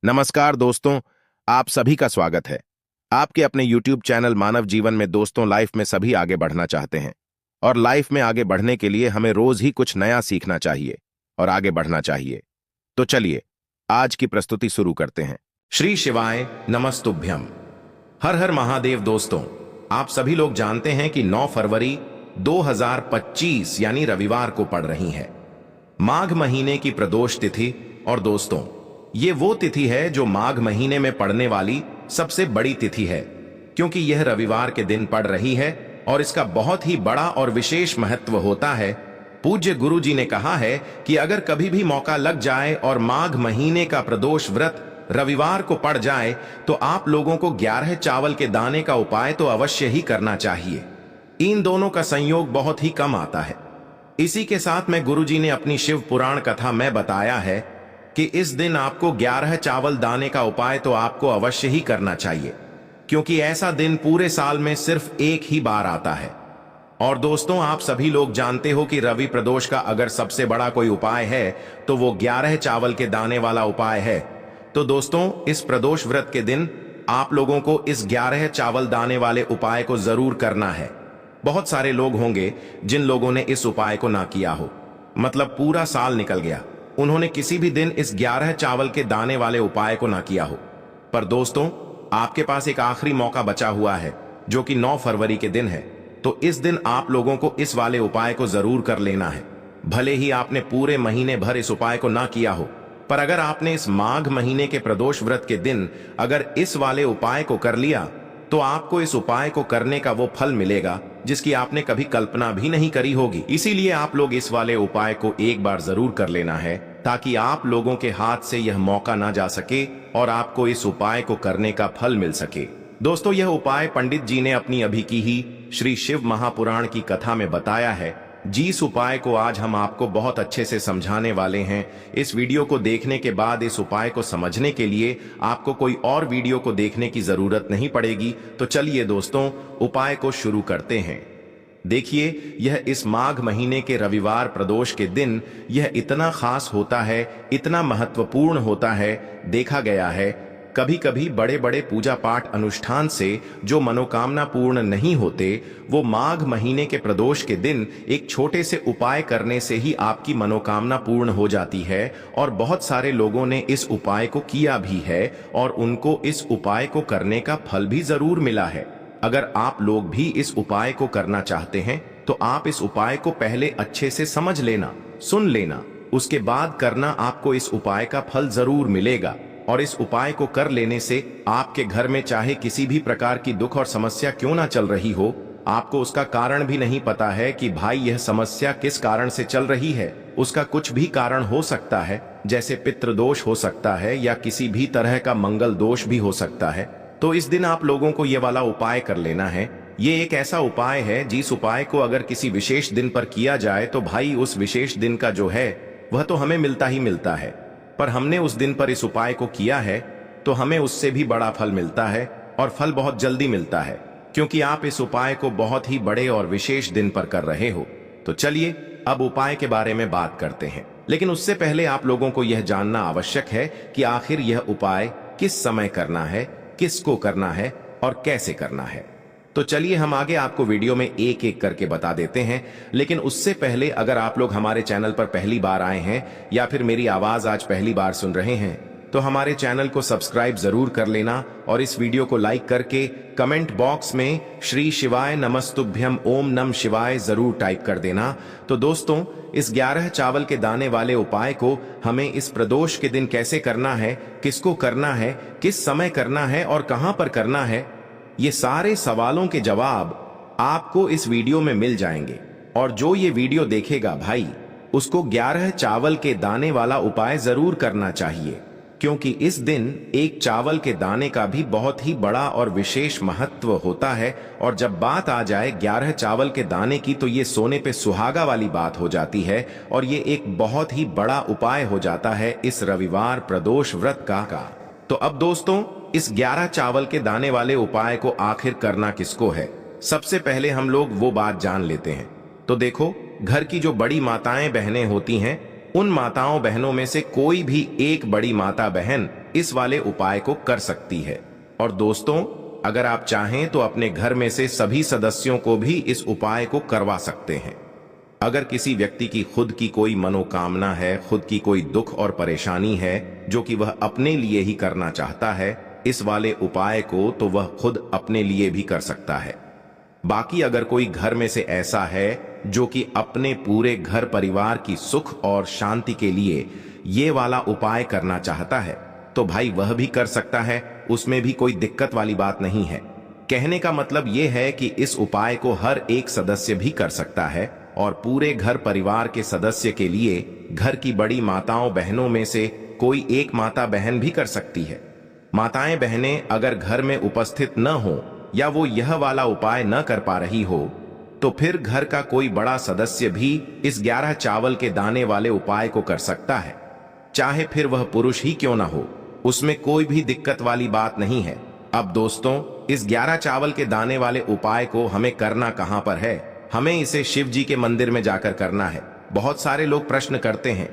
नमस्कार दोस्तों, आप सभी का स्वागत है। आपके अपने YouTube चैनल मानव जीवन में दोस्तों लाइफ में सभी आगे बढ़ना चाहते हैं और लाइफ में आगे बढ़ने के लिए हमें रोज ही कुछ नया सीखना चाहिए और आगे बढ़ना चाहिए। तो चलिए आज की प्रस्तुति शुरू करते हैं। श्री शिवाय नमस्तुभ्यम। हर हर महादेव। दोस्तों, आप सभी लोग जानते हैं कि 9 फरवरी 2025 यानी रविवार को पड़ रही है माघ महीने की प्रदोष तिथि। और दोस्तों, ये वो तिथि है जो माघ महीने में पड़ने वाली सबसे बड़ी तिथि है, क्योंकि यह रविवार के दिन पड़ रही है और इसका बहुत ही बड़ा और विशेष महत्व होता है। पूज्य गुरु जी ने कहा है कि अगर कभी भी मौका लग जाए और माघ महीने का प्रदोष व्रत रविवार को पड़ जाए तो आप लोगों को 11 चावल के दाने का उपाय तो अवश्य ही करना चाहिए। इन दोनों का संयोग बहुत ही कम आता है। इसी के साथ में गुरु जी ने अपनी शिव पुराण कथा में बताया है कि इस दिन आपको 11 चावल दाने का उपाय तो आपको अवश्य ही करना चाहिए, क्योंकि ऐसा दिन पूरे साल में सिर्फ एक ही बार आता है। और दोस्तों, आप सभी लोग जानते हो कि रवि प्रदोष का अगर सबसे बड़ा कोई उपाय है तो वो 11 चावल के दाने वाला उपाय है। तो दोस्तों, इस प्रदोष व्रत के दिन आप लोगों को इस 11 चावल दाने वाले उपाय को जरूर करना है। बहुत सारे लोग होंगे जिन लोगों ने इस उपाय को ना किया हो, मतलब पूरा साल निकल गया, उन्होंने किसी भी दिन इस 11 चावल के दाने वाले उपाय को ना किया हो। पर दोस्तों, आपके पास एक आखिरी मौका बचा हुआ है जो कि 9 फरवरी के दिन है। तो इस दिन आप लोगों को इस वाले उपाय को जरूर कर लेना है। भले ही आपने पूरे महीने भर इस उपाय को ना किया हो, पर अगर आपने इस माघ महीने के प्रदोष व्रत के दिन अगर इस वाले उपाय को कर लिया तो आपको इस उपाय को करने का वो फल मिलेगा जिसकी आपने कभी कल्पना भी नहीं करी होगी। इसीलिए आप लोग इस वाले उपाय को एक बार जरूर कर लेना है, ताकि आप लोगों के हाथ से यह मौका ना जा सके और आपको इस उपाय को करने का फल मिल सके। दोस्तों, यह उपाय पंडित जी ने अपनी अभी की ही श्री शिव महापुराण की कथा में बताया है। जिस उपाय को आज हम आपको बहुत अच्छे से समझाने वाले हैं। इस वीडियो को देखने के बाद इस उपाय को समझने के लिए आपको कोई और वीडियो को देखने की जरूरत नहीं पड़ेगी। तो चलिए दोस्तों, उपाय को शुरू करते हैं। देखिए, यह इस माघ महीने के रविवार प्रदोष के दिन यह इतना खास होता है, इतना महत्वपूर्ण होता है। देखा गया है कभी कभी बड़े बड़े पूजा पाठ अनुष्ठान से जो मनोकामना पूर्ण नहीं होते, वो माघ महीने के प्रदोष के दिन एक छोटे से उपाय करने से ही आपकी मनोकामना पूर्ण हो जाती है। और बहुत सारे लोगों ने इस उपाय को किया भी है और उनको इस उपाय को करने का फल भी जरूर मिला है। अगर आप लोग भी इस उपाय को करना चाहते हैं तो आप इस उपाय को पहले अच्छे से समझ लेना, सुन लेना, उसके बाद करना। आपको इस उपाय का फल जरूर मिलेगा। और इस उपाय को कर लेने से आपके घर में चाहे किसी भी प्रकार की दुख और समस्या क्यों ना चल रही हो, आपको उसका कारण भी नहीं पता है कि भाई यह समस्या किस कारण से चल रही है। उसका कुछ भी कारण हो सकता है, जैसे पितृदोष हो सकता है या किसी भी तरह का मंगल दोष भी हो सकता है। तो इस दिन आप लोगों को यह वाला उपाय कर लेना है। ये एक ऐसा उपाय है जिस उपाय को अगर किसी विशेष दिन पर किया जाए तो भाई उस विशेष दिन का जो है वह तो हमें मिलता ही मिलता है, पर हमने उस दिन पर इस उपाय को किया है तो हमें उससे भी बड़ा फल मिलता है। और फल बहुत जल्दी मिलता है, क्योंकि आप इस उपाय को बहुत ही बड़े और विशेष दिन पर कर रहे हो। तो चलिए अब उपाय के बारे में बात करते हैं। लेकिन उससे पहले आप लोगों को यह जानना आवश्यक है कि आखिर यह उपाय किस समय करना है, किसको करना है और कैसे करना है। तो चलिए हम आगे आपको वीडियो में एक एक करके बता देते हैं। लेकिन उससे पहले अगर आप लोग हमारे चैनल पर पहली बार आए हैं या फिर मेरी आवाज आज पहली बार सुन रहे हैं तो हमारे चैनल को सब्सक्राइब जरूर कर लेना और इस वीडियो को लाइक करके कमेंट बॉक्स में श्री शिवाय नमस्तुभ्यम ओम नम शिवाय जरूर टाइप कर देना। तो दोस्तों, इस 11 चावल के दाने वाले उपाय को हमें इस प्रदोष के दिन कैसे करना है, किसको करना है, किस समय करना है और कहां पर करना है, ये सारे सवालों के जवाब आपको इस वीडियो में मिल जाएंगे। और जो ये वीडियो देखेगा भाई, उसको 11 चावल के दाने वाला उपाय जरूर करना चाहिए, क्योंकि इस दिन एक चावल के दाने का भी बहुत ही बड़ा और विशेष महत्व होता है। और जब बात आ जाए 11 चावल के दाने की तो ये सोने पे सुहागा वाली बात हो जाती है और ये एक बहुत ही बड़ा उपाय हो जाता है इस रविवार प्रदोष व्रत का। तो अब दोस्तों, इस 11 चावल के दाने वाले उपाय को आखिर करना किसको है, सबसे पहले हम लोग वो बात जान लेते हैं। तो देखो, घर की जो बड़ी माताएं बहनें होती हैं, उन माताओं बहनों में से कोई भी एक बड़ी माता बहन इस वाले उपाय को कर सकती है। और दोस्तों, अगर आप चाहें तो अपने घर में से सभी सदस्यों को भी इस उपाय को करवा सकते हैं। अगर किसी व्यक्ति की खुद की कोई मनोकामना है, खुद की कोई दुख और परेशानी है जो कि वह अपने लिए ही करना चाहता है इस वाले उपाय को, तो वह खुद अपने लिए भी कर सकता है। बाकी अगर कोई घर में से ऐसा है जो कि अपने पूरे घर परिवार की सुख और शांति के लिए ये वाला उपाय करना चाहता है, तो भाई वह भी कर सकता है, उसमें भी कोई दिक्कत वाली बात नहीं है। कहने का मतलब यह है कि इस उपाय को हर एक सदस्य भी कर सकता है और पूरे घर परिवार के सदस्य के लिए घर की बड़ी माताओं बहनों में से कोई एक माता बहन भी कर सकती है। माताएं बहनें अगर घर में उपस्थित न हो या वो यह वाला उपाय न कर पा रही हो, तो फिर घर का कोई बड़ा सदस्य भी इस 11 चावल के दाने वाले उपाय को कर सकता है, चाहे फिर वह पुरुष ही क्यों ना हो, उसमें कोई भी दिक्कत वाली बात नहीं है। अब दोस्तों, इस 11 चावल के दाने वाले उपाय को हमें करना कहां पर है? हमें इसे शिव जी के मंदिर में जाकर करना है। बहुत सारे लोग प्रश्न करते हैं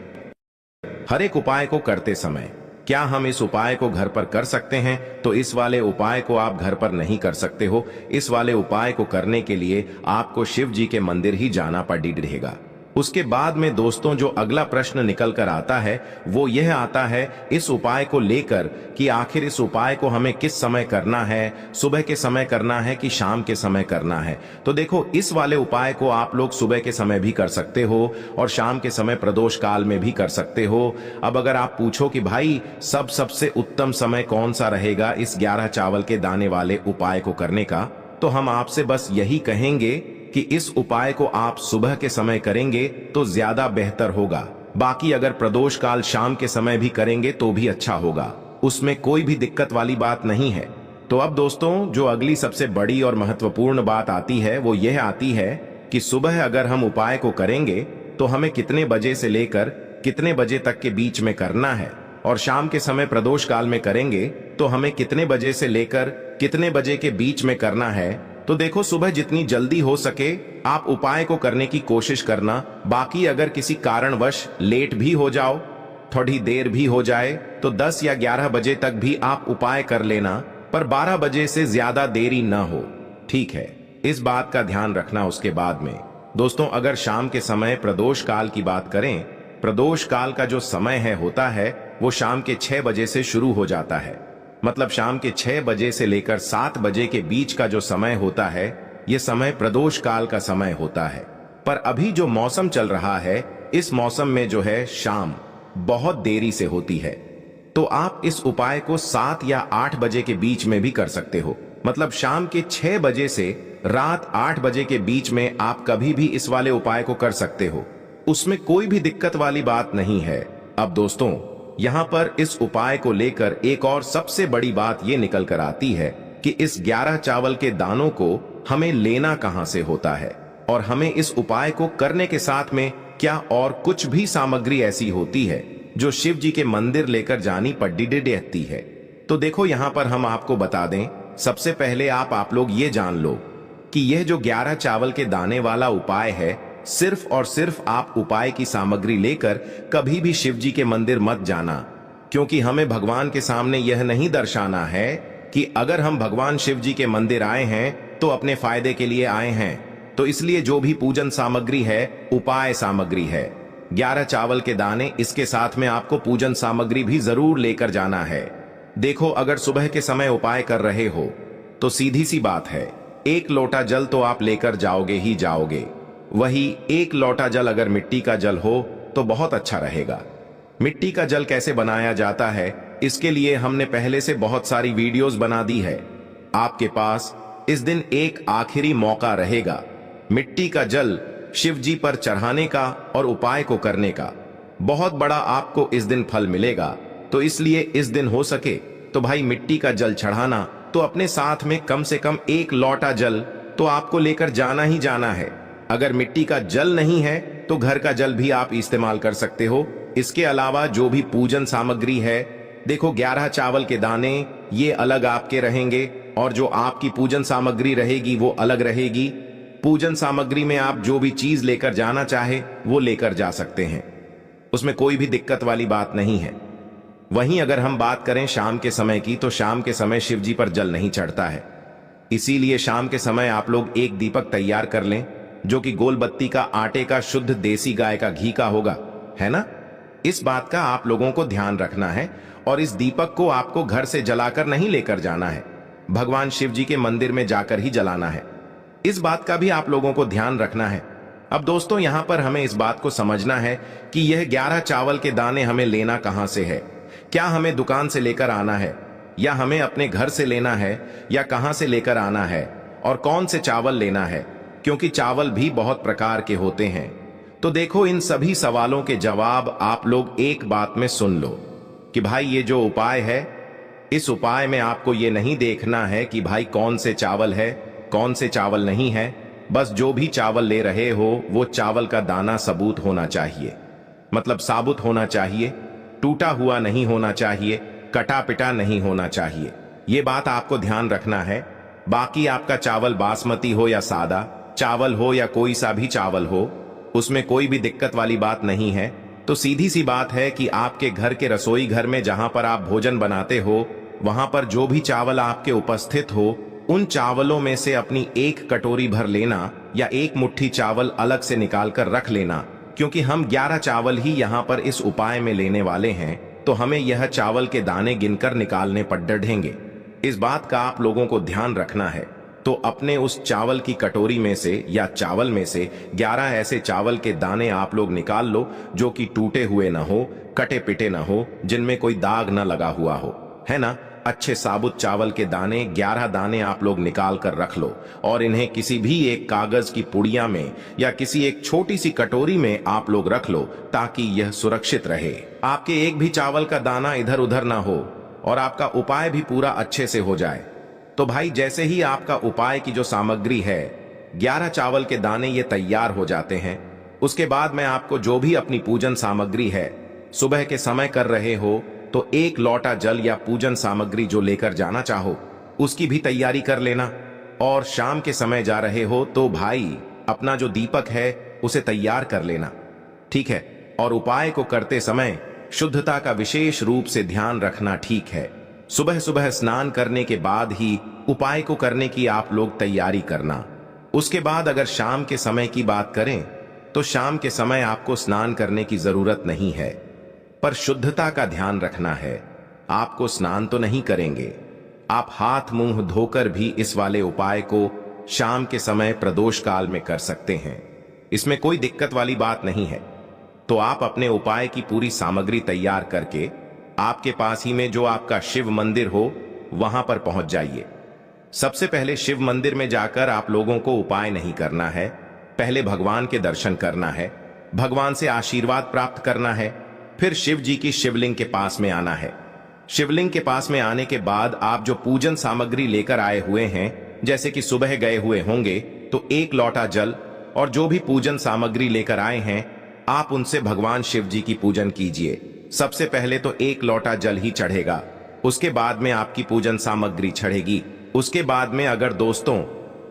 हर एक उपाय को करते समय क्या हम इस उपाय को घर पर कर सकते हैं? तो इस वाले उपाय को आप घर पर नहीं कर सकते हो। इस वाले उपाय को करने के लिए आपको शिव जी के मंदिर ही जाना पड़ेगा। उसके बाद में दोस्तों, जो अगला प्रश्न निकल कर आता है वो यह आता है इस उपाय को लेकर कि आखिर इस उपाय को हमें किस समय करना है, सुबह के समय करना है कि शाम के समय करना है। तो देखो, इस वाले उपाय को आप लोग सुबह के समय भी कर सकते हो और शाम के समय प्रदोष काल में भी कर सकते हो। अब अगर आप पूछो कि भाई सबसे उत्तम समय कौन सा रहेगा इस 11 चावल के दाने वाले उपाय को करने का, तो हम आपसे बस यही कहेंगे कि इस उपाय को आप सुबह के समय करेंगे तो ज्यादा बेहतर होगा। बाकी अगर प्रदोष काल शाम के समय भी करेंगे तो भी अच्छा होगा, उसमें कोई भी दिक्कत वाली बात नहीं है। तो अब दोस्तों, जो अगली सबसे बड़ी और महत्वपूर्ण बात आती है वो यह आती है कि सुबह अगर हम उपाय को करेंगे तो हमें कितने बजे से लेकर कितने बजे तक के बीच में करना है, और शाम के समय प्रदोष काल में करेंगे तो हमें कितने बजे से लेकर कितने बजे के बीच में करना है। तो देखो, सुबह जितनी जल्दी हो सके आप उपाय को करने की कोशिश करना। बाकी अगर किसी कारणवश लेट भी हो जाओ, थोड़ी देर भी हो जाए, तो 10 या 11 बजे तक भी आप उपाय कर लेना, पर 12 बजे से ज्यादा देरी ना हो, ठीक है? इस बात का ध्यान रखना। उसके बाद में दोस्तों, अगर शाम के समय प्रदोष काल की बात करें, प्रदोष काल का जो समय होता है वो शाम के 6 बजे से शुरू हो जाता है। मतलब शाम के 6 बजे से लेकर 7 बजे के बीच का जो समय होता है, यह समय प्रदोष काल का समय होता है। पर अभी जो मौसम चल रहा है, इस मौसम में जो है शाम बहुत देरी से होती है। तो आप इस उपाय को 7 या 8 बजे के बीच में भी कर सकते हो। मतलब शाम के 6 बजे से रात 8 बजे के बीच में आप कभी भी इस वाले उपाय को कर सकते हो, उसमें कोई भी दिक्कत वाली बात नहीं है। अब दोस्तों, यहाँ पर इस उपाय को लेकर एक और सबसे बड़ी बात ये निकल कर आती है कि इस 11 चावल के दानों को हमें लेना कहां से होता है, और हमें इस उपाय को करने के साथ में क्या और कुछ भी सामग्री ऐसी होती है जो शिव जी के मंदिर लेकर जानी पड़ती है। तो देखो, यहाँ पर हम आपको बता दें, सबसे पहले आप लोग ये जान लो कि यह जो 11 चावल के दाने वाला उपाय है, सिर्फ और सिर्फ आप उपाय की सामग्री लेकर कभी भी शिव जी के मंदिर मत जाना, क्योंकि हमें भगवान के सामने यह नहीं दर्शाना है कि अगर हम भगवान शिव जी के मंदिर आए हैं तो अपने फायदे के लिए आए हैं। तो इसलिए जो भी पूजन सामग्री है, उपाय सामग्री है, 11 चावल के दाने, इसके साथ में आपको पूजन सामग्री भी जरूर लेकर जाना है। देखो, अगर सुबह के समय उपाय कर रहे हो तो सीधी सी बात है, 1 लोटा जल तो आप लेकर जाओगे ही जाओगे। वही 1 लोटा जल अगर मिट्टी का जल हो तो बहुत अच्छा रहेगा। मिट्टी का जल कैसे बनाया जाता है, इसके लिए हमने पहले से बहुत सारी वीडियोस बना दी है। आपके पास इस दिन एक आखिरी मौका रहेगा मिट्टी का जल शिव जी पर चढ़ाने का और उपाय को करने का। बहुत बड़ा आपको इस दिन फल मिलेगा। तो इसलिए इस दिन हो सके तो भाई मिट्टी का जल चढ़ाना, तो अपने साथ में कम से कम 1 लोटा जल तो आपको लेकर जाना ही जाना है। अगर मिट्टी का जल नहीं है तो घर का जल भी आप इस्तेमाल कर सकते हो। इसके अलावा जो भी पूजन सामग्री है, देखो 11 चावल के दाने ये अलग आपके रहेंगे, और जो आपकी पूजन सामग्री रहेगी वो अलग रहेगी। पूजन सामग्री में आप जो भी चीज लेकर जाना चाहे वो लेकर जा सकते हैं, उसमें कोई भी दिक्कत वाली बात नहीं है। वहीं अगर हम बात करें शाम के समय की, तो शाम के समय शिव जी पर जल नहीं चढ़ता है। इसीलिए शाम के समय आप लोग एक दीपक तैयार कर लें, जो कि गोल बत्ती का, आटे का, शुद्ध देसी गाय का घी का होगा, है ना। इस बात का आप लोगों को ध्यान रखना है और इस दीपक को आपको घर से जलाकर नहीं लेकर जाना है, भगवान शिव जी के मंदिर में जाकर ही जलाना है। इस बात का भी आप लोगों को ध्यान रखना है। अब दोस्तों, यहां पर हमें इस बात को समझना है कि यह 11 चावल के दाने हमें लेना कहां से है। क्या हमें दुकान से लेकर आना है, या हमें अपने घर से लेना है, या कहां से लेकर आना है, और कौन से चावल लेना है, क्योंकि चावल भी बहुत प्रकार के होते हैं। तो देखो, इन सभी सवालों के जवाब आप लोग एक बात में सुन लो कि भाई ये जो उपाय है, इस उपाय में आपको ये नहीं देखना है कि भाई कौन से चावल है, कौन से चावल नहीं है। बस जो भी चावल ले रहे हो वो चावल का दाना सबूत होना चाहिए, मतलब साबुत होना चाहिए, टूटा हुआ नहीं होना चाहिए, कटा पिटा नहीं होना चाहिए। ये बात आपको ध्यान रखना है। बाकी आपका चावल बासमती हो या सादा चावल हो या कोई सा भी चावल हो, उसमें कोई भी दिक्कत वाली बात नहीं है। तो सीधी सी बात है कि आपके घर के रसोई घर में जहां पर आप भोजन बनाते हो, वहां पर जो भी चावल आपके उपस्थित हो, उन चावलों में से अपनी एक कटोरी भर लेना या एक मुट्ठी चावल अलग से निकाल कर रख लेना, क्योंकि हम 11 चावल ही यहाँ पर इस उपाय में लेने वाले हैं। तो हमें यह चावल के दाने गिनकर निकालने पड़ेंगे। इस बात का आप लोगों को ध्यान रखना है। तो अपने उस चावल की कटोरी में से या चावल में से 11 ऐसे चावल के दाने आप लोग निकाल लो, जो कि टूटे हुए ना हो, कटे पिटे ना हो, जिनमें कोई दाग ना लगा हुआ हो, है ना। अच्छे साबुत चावल के दाने 11 दाने आप लोग निकाल कर रख लो और इन्हें किसी भी एक कागज की पुड़िया में या किसी एक छोटी सी कटोरी में आप लोग रख लो, ताकि यह सुरक्षित रहे। आपके एक भी चावल का दाना इधर उधर ना हो और आपका उपाय भी पूरा अच्छे से हो जाए। तो भाई, जैसे ही आपका उपाय की जो सामग्री है, 11 चावल के दाने ये तैयार हो जाते हैं, उसके बाद मैं आपको जो भी अपनी पूजन सामग्री है, सुबह के समय कर रहे हो तो एक लोटा जल या पूजन सामग्री जो लेकर जाना चाहो उसकी भी तैयारी कर लेना। और शाम के समय जा रहे हो तो भाई अपना जो दीपक है उसे तैयार कर लेना, ठीक है। और उपाय को करते समय शुद्धता का विशेष रूप से ध्यान रखना, ठीक है। सुबह सुबह स्नान करने के बाद ही उपाय को करने की आप लोग तैयारी करना। उसके बाद अगर शाम के समय की बात करें तो शाम के समय आपको स्नान करने की जरूरत नहीं है, पर शुद्धता का ध्यान रखना है। आपको स्नान तो नहीं करेंगे, आप हाथ मुंह धोकर भी इस वाले उपाय को शाम के समय प्रदोष काल में कर सकते हैं। इसमें कोई दिक्कत वाली बात नहीं है। तो आप अपने उपाय की पूरी सामग्री तैयार करके आपके पास ही में जो आपका शिव मंदिर हो वहां पर पहुंच जाइए। सबसे पहले शिव मंदिर में जाकर आप लोगों को उपाय नहीं करना है, पहले भगवान के दर्शन करना है, भगवान से आशीर्वाद प्राप्त करना है। फिर शिव जी की शिवलिंग के पास में आना है। शिवलिंग के पास में आने के बाद आप जो पूजन सामग्री लेकर आए हुए हैं, जैसे कि सुबह गए हुए होंगे तो एक लोटा जल और जो भी पूजन सामग्री लेकर आए हैं, आप उनसे भगवान शिव जी की पूजन कीजिए। सबसे पहले तो एक लोटा जल ही चढ़ेगा, उसके बाद में आपकी पूजन सामग्री चढ़ेगी। उसके बाद में अगर दोस्तों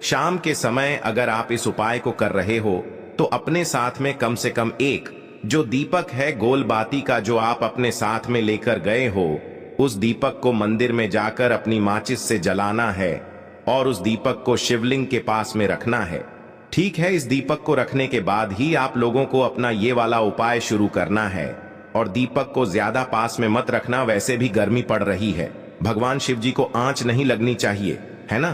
शाम के समय अगर आप इस उपाय को कर रहे हो तो अपने साथ में कम से कम एक जो दीपक है गोल बाती का, जो आप अपने साथ में लेकर गए हो, उस दीपक को मंदिर में जाकर अपनी माचिस से जलाना है और उस दीपक को शिवलिंग के पास में रखना है, ठीक है। इस दीपक को रखने के बाद ही आप लोगों को अपना ये वाला उपाय शुरू करना है। और दीपक को ज्यादा पास में मत रखना, वैसे भी गर्मी पड़ रही है, भगवान शिव जी को आंच नहीं लगनी चाहिए, है ना।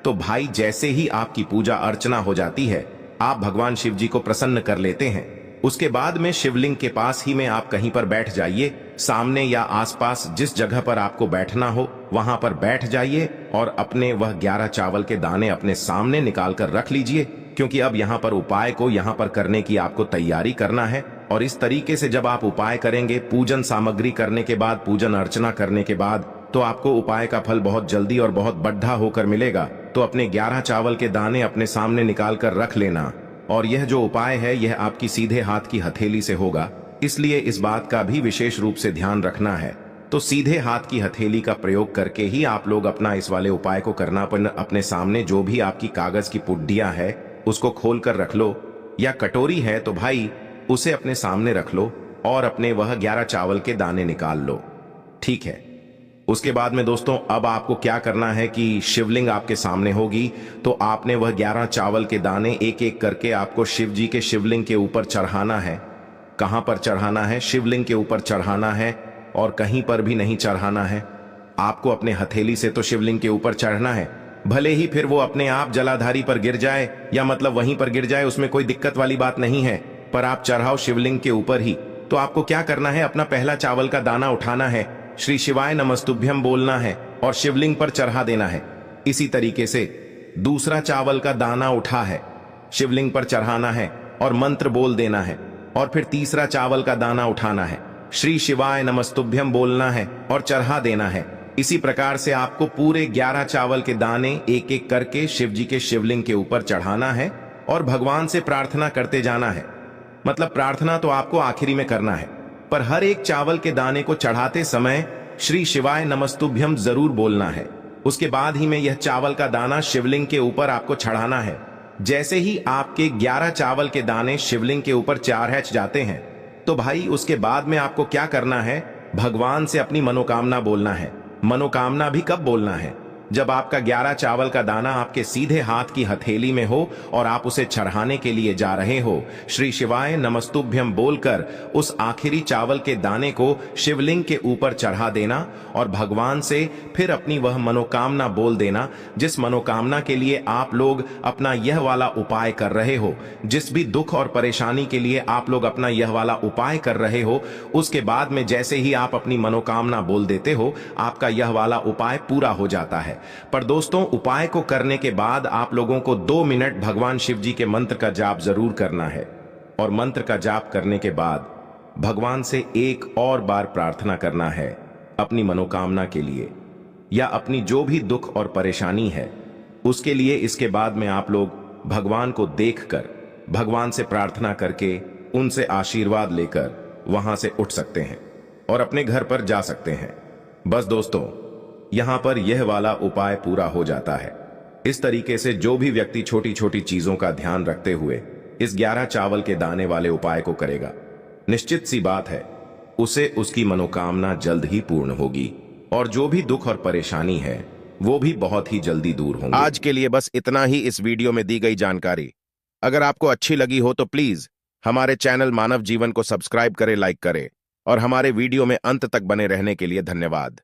तो भाई, जैसे ही आपकी पूजा अर्चना हो जाती है, आप भगवान शिव जी को प्रसन्न कर लेते हैं। उसके बाद में शिवलिंग के पास ही में आप कहीं पर बैठ जाइए, सामने या आसपास जिस जगह पर आपको बैठना हो वहां पर बैठ जाइए और अपने वह 11 चावल के दाने अपने सामने निकाल कर रख लीजिए, क्योंकि अब यहाँ पर उपाय को यहाँ पर करने की आपको तैयारी करना है। और इस तरीके से जब आप उपाय करेंगे, पूजन सामग्री करने के बाद, पूजन अर्चना करने के बाद, तो आपको उपाय का फल बहुत जल्दी और बहुत बढ़ा होकर मिलेगा। तो अपने 11 चावल के दाने अपने सामने निकाल कर रख लेना। और यह जो उपाय है यह आपकी सीधे हाथ की हथेली से होगा, इसलिए इस बात का भी विशेष रूप से ध्यान रखना है। तो सीधे हाथ की हथेली का प्रयोग करके ही आप लोग अपना इस वाले उपाय को करना। अपने सामने जो भी आपकी कागज की पुड्डियां है उसको खोल कर रख लो, या कटोरी है तो भाई उसे अपने सामने रख लो और अपने वह 11 चावल के दाने निकाल लो। ठीक है। उसके बाद में दोस्तों अब आपको क्या करना है कि शिवलिंग आपके सामने होगी, तो आपने वह 11 चावल के दाने एक एक करके आपको शिव जी के शिवलिंग के ऊपर चढ़ाना है। कहां पर चढ़ाना है? शिवलिंग के ऊपर चढ़ाना है, और कहीं पर भी नहीं चढ़ाना है। आपको अपने हथेली से तो शिवलिंग के ऊपर चढ़ना है, भले ही फिर वो अपने आप जलाधारी पर गिर जाए या मतलब वहीं पर गिर जाए, उसमें कोई दिक्कत वाली बात नहीं है, पर आप चढ़ाओ शिवलिंग के ऊपर ही। तो आपको क्या करना है, अपना पहला चावल का दाना उठाना है, श्री शिवाय नमस्तुभ्यम बोलना है और शिवलिंग पर चढ़ा देना है। इसी तरीके से दूसरा चावल का दाना उठा है, शिवलिंग पर चढ़ाना है और मंत्र बोल देना है। और फिर तीसरा चावल का दाना उठाना है, श्री शिवाय नमस्तुभ्यम बोलना है और चढ़ा देना है। इसी प्रकार से आपको पूरे 11 चावल के दाने एक एक करके शिव जी के शिवलिंग के ऊपर चढ़ाना है और भगवान से प्रार्थना करते जाना है। मतलब प्रार्थना तो आपको आखिरी में करना है, पर हर एक चावल के दाने को चढ़ाते समय श्री शिवाय नमस्तुभ्यम जरूर बोलना है। उसके बाद ही में यह चावल का दाना शिवलिंग के ऊपर आपको चढ़ाना है। जैसे ही आपके 11 चावल के दाने शिवलिंग के ऊपर चढ़ जाते हैं, तो भाई उसके बाद में आपको क्या करना है, भगवान से अपनी मनोकामना बोलना है। मनोकामना भी कब बोलना है? जब आपका 11 चावल का दाना आपके सीधे हाथ की हथेली में हो और आप उसे चढ़ाने के लिए जा रहे हो। श्री शिवाय नमस्तुभ्यम बोलकर उस आखिरी चावल के दाने को शिवलिंग के ऊपर चढ़ा देना और भगवान से फिर अपनी वह मनोकामना बोल देना, जिस मनोकामना के लिए आप लोग अपना यह वाला उपाय कर रहे हो, जिस भी दुख और परेशानी के लिए आप लोग अपना यह वाला उपाय कर रहे हो। उसके बाद में जैसे ही आप अपनी मनोकामना बोल देते हो, आपका यह वाला उपाय पूरा हो जाता है। पर दोस्तों, उपाय को करने के बाद आप लोगों को 2 मिनट भगवान शिव जी के मंत्र का जाप जरूर करना है, और मंत्र का जाप करने के बाद भगवान से एक और बार प्रार्थना करना है अपनी मनोकामना के लिए या अपनी जो भी दुख और परेशानी है उसके लिए। इसके बाद में आप लोग भगवान को देखकर भगवान से प्रार्थना करके उनसे आशीर्वाद लेकर वहां से उठ सकते हैं और अपने घर पर जा सकते हैं। बस दोस्तों, यहां पर यह वाला उपाय पूरा हो जाता है। इस तरीके से जो भी व्यक्ति छोटी छोटी चीजों का ध्यान रखते हुए इस 11 चावल के दाने वाले उपाय को करेगा, निश्चित सी बात है उसे उसकी मनोकामना जल्द ही पूर्ण होगी और जो भी दुख और परेशानी है वो भी बहुत ही जल्दी दूर होंगे। आज के लिए बस इतना ही इस वीडियो में दी गई जानकारी। अगर आपको अच्छी लगी हो तो प्लीज हमारे चैनल मानव जीवन को सब्सक्राइब करें, लाइक करें और हमारे वीडियो में अंत तक बने रहने के लिए धन्यवाद।